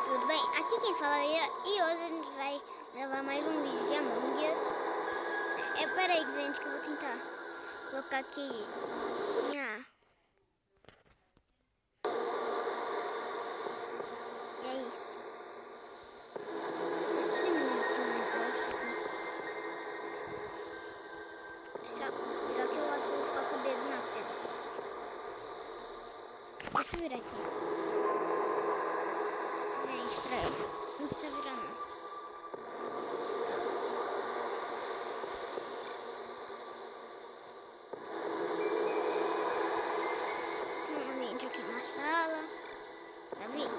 Tudo bem? Aqui quem fala é e hoje a gente vai gravar mais um vídeo de Among Us. Peraí, gente, que eu vou tentar colocar aqui minha... E aí? Deixa eu diminuir aqui o negócio. Só que eu acho que eu vou ficar com o dedo na tela. Deixa eu virar aqui. Gente, peraí. Não precisa virar não. Gente, aqui na sala. Tá vendo?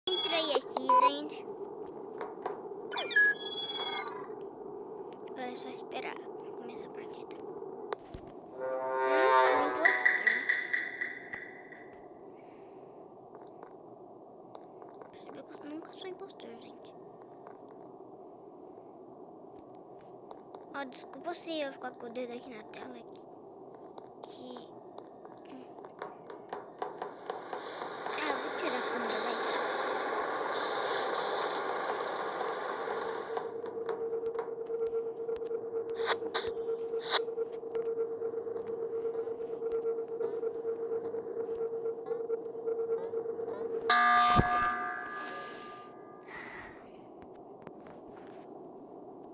Entrei aqui, gente. Agora é só esperar começar a partida. Eu nunca sou impostor, gente. Ó, desculpa se eu ficar com o dedo aqui na tela. Eu vou tirar a câmera daí.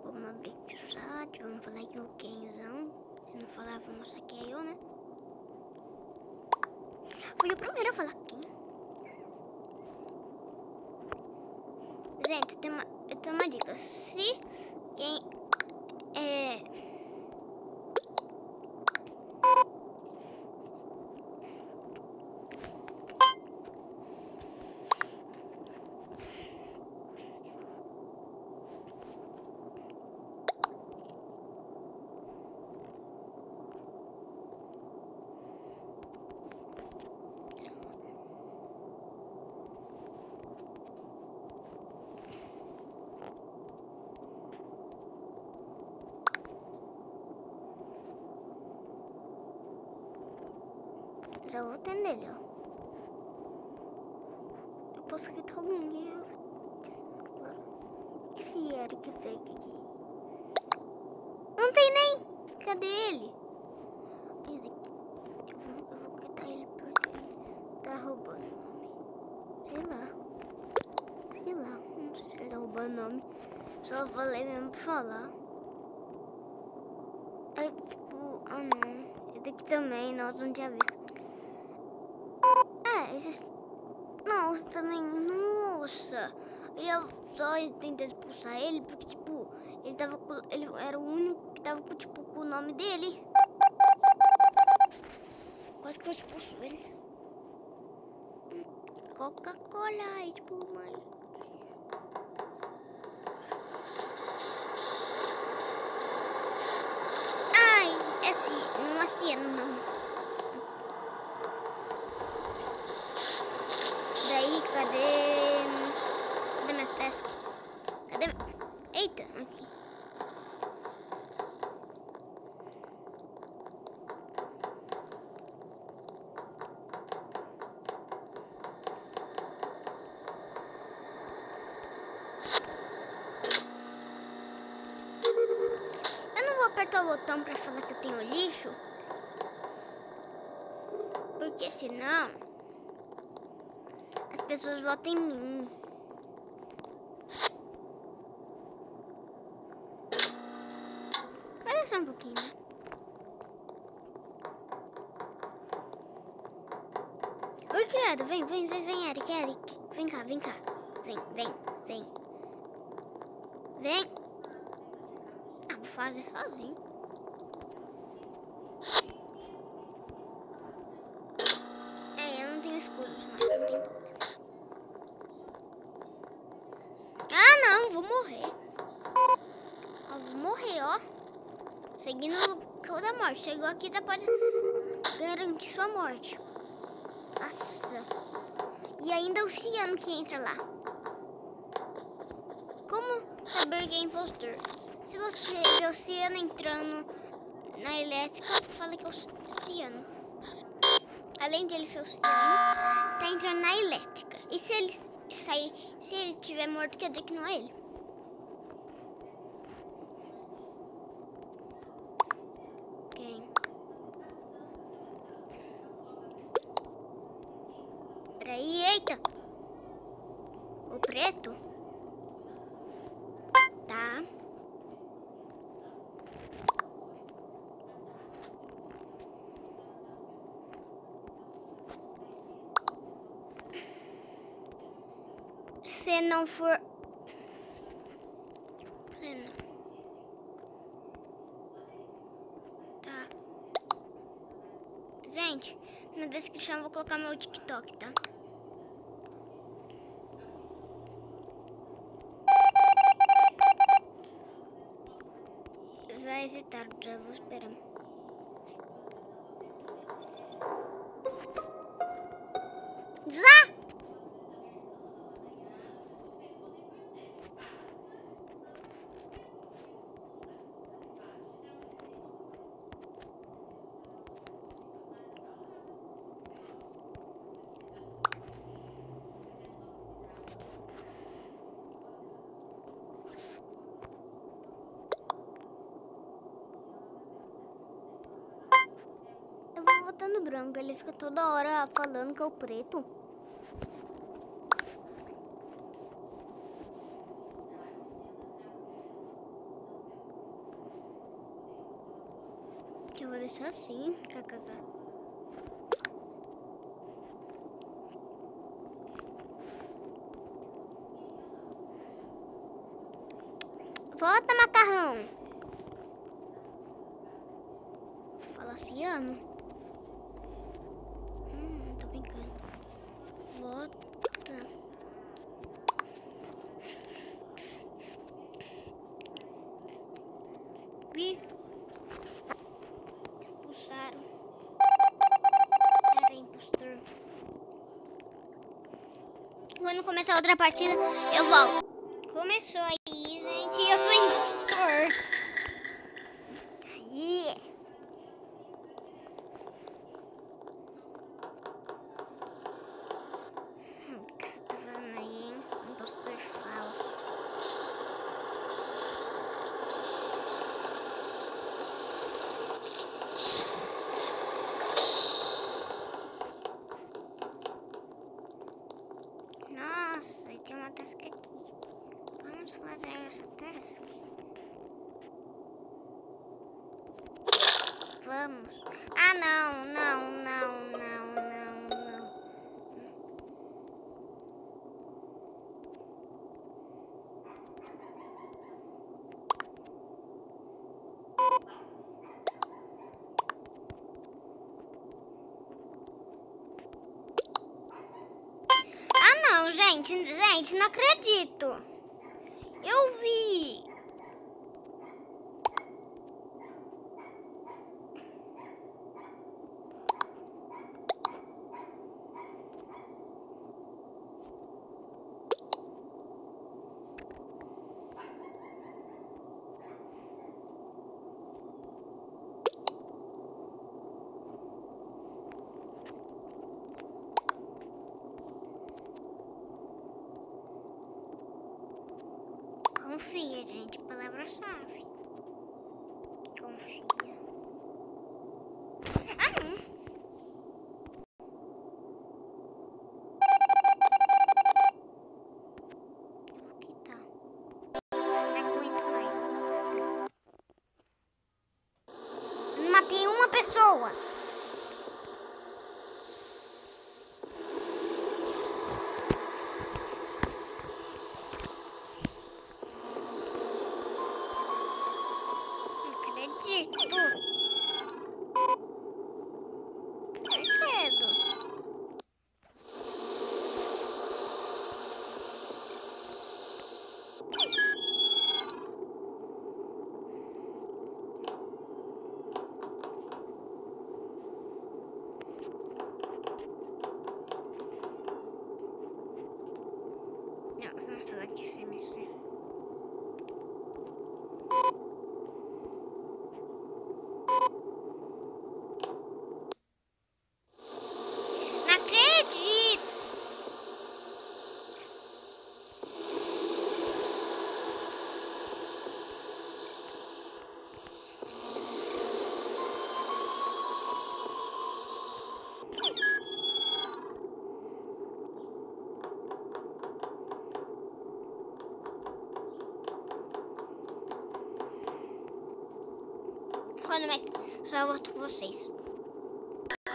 Vamos abrir aqui o chat, vamos falar aqui o Kenzão. Se não falar, vou mostrar que é eu, né? Fui o primeiro a falar quem. Gente, eu tenho uma dica. Se quem já vou atender ele, ó. Eu posso gritar alguém. Esse Eric fake aqui. Não tem nem. Cadê ele? Esse aqui. Eu vou gritar ele porque ele tá roubando nome. Sei lá. Não sei se ele tá roubando nome. Só falei mesmo pra falar. É tipo. Ah não. Esse aqui também, nossa, não tinha visto. Esses... Não, também... Nossa! E eu só tentei expulsar ele porque, tipo, ele era o único que tava, tipo, com o nome dele. Quase que eu expulso ele. Coca-Cola e, tipo, mais... Ai, não é ciano, não. Cadê minhas tasks? Cadê? Eita, aqui. Eu não vou apertar o botão pra falar que eu tenho lixo. Porque senão as pessoas votam em mim. Olha só um pouquinho. Oi, criado. Vem, Eric. Vem cá. Vem. Ah, vou fazer sozinho. Eu não tenho escudos, não tem problema. Ah, não, vou morrer. Vou morrer, ó. Seguindo o cão da morte. Chegou aqui, já pode garantir sua morte. Nossa. E ainda o ciano que entra lá. Como saber que é impostor? Se você vê o ciano entrando na elétrica, fala que é o ciano. Além de ele ser o ciano, tá entrando na elétrica. E se sair. Se ele estiver morto, quer dizer que não é ele. Quem? Peraí, eita! O preto? Tá. Se não for... Tá. Gente, na descrição eu vou colocar meu TikTok, tá? Já hesitaram, já vou esperar. Já! Eu vou votar no branco, ele fica toda hora falando que é o preto. Que eu vou deixar assim, kkk. Volta, macarrão. Falaciano. Tô brincando. Volta. Vi. Expulsaram. Era impostor. Quando começar outra partida, eu volto. Começou aí, gente. Eu sou impostor. Aí. O que você tá fazendo aí, hein? Impostor falso. Nossa, e tem uma task aqui. Vamos fazer essa task. Vamos. Ah, não, não, não, não, não, não. Ah, não, gente, não acredito. Eu vi. Confia, gente. Palavra-chave. Confia. Ah, não. Eu vou quitar. Não aguento mais. Eu matei uma pessoa. Não acredito. quando eu volto com vocês.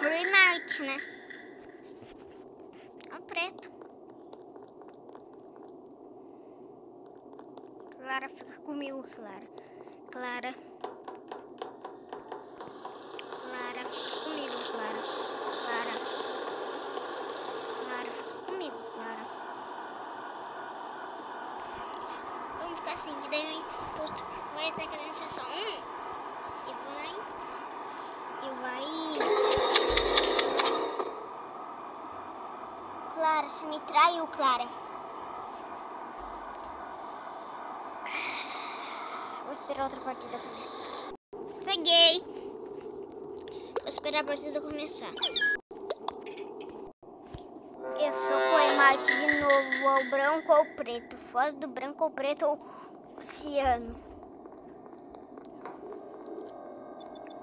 Remate, né? É o preto. Clara, fica comigo, Clara. Clara. Clara, fica comigo, Clara. Clara. Clara, fica comigo, Clara. Vamos ficar assim, que daí vai ser cadência só e vai. Clara, você me traiu, Clara. Vou esperar outra partida começar. Cheguei. Vou esperar a partida começar. Eu sou o Emate de novo, ou branco ou preto. Foz do branco ou preto ou oceano.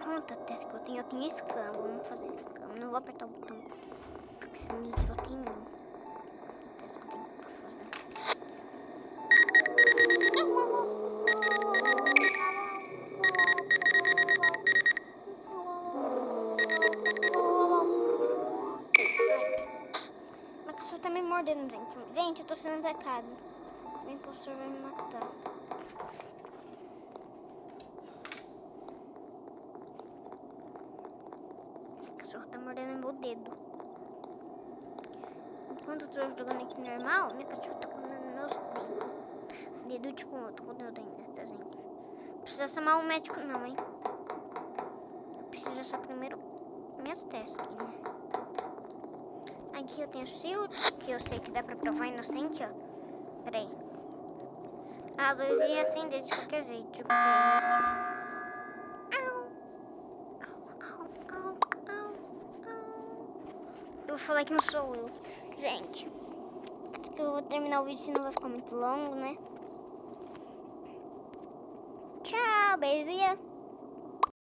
Quanta testa que eu tenho? Eu tenho escama. Vamos fazer escama. Não vou apertar o botão, porque senão só tem um. Quanta testa que eu tenho pra fazer? Meu cachorro tá me mordendo, gente. Gente, eu tô sendo atacado. O impostor vai me matar. Esse cachorro tá mordendo meu dedo. Enquanto eu tô jogando aqui normal, meu cachorro tá comendo meus dedos. Dedo tipo, eu tô com dedo ainda, tá, gente? Não precisa chamar um médico não, hein? Eu preciso achar primeiro minhas testes aqui, né? Aqui eu tenho shield, que eu sei que dá pra provar inocente, ó. Pera aí. A luz ia acender de qualquer jeito. Eu vou falar que não sou eu. Gente, acho que eu vou terminar o vídeo, senão vai ficar muito longo, né? Tchau, beijinho.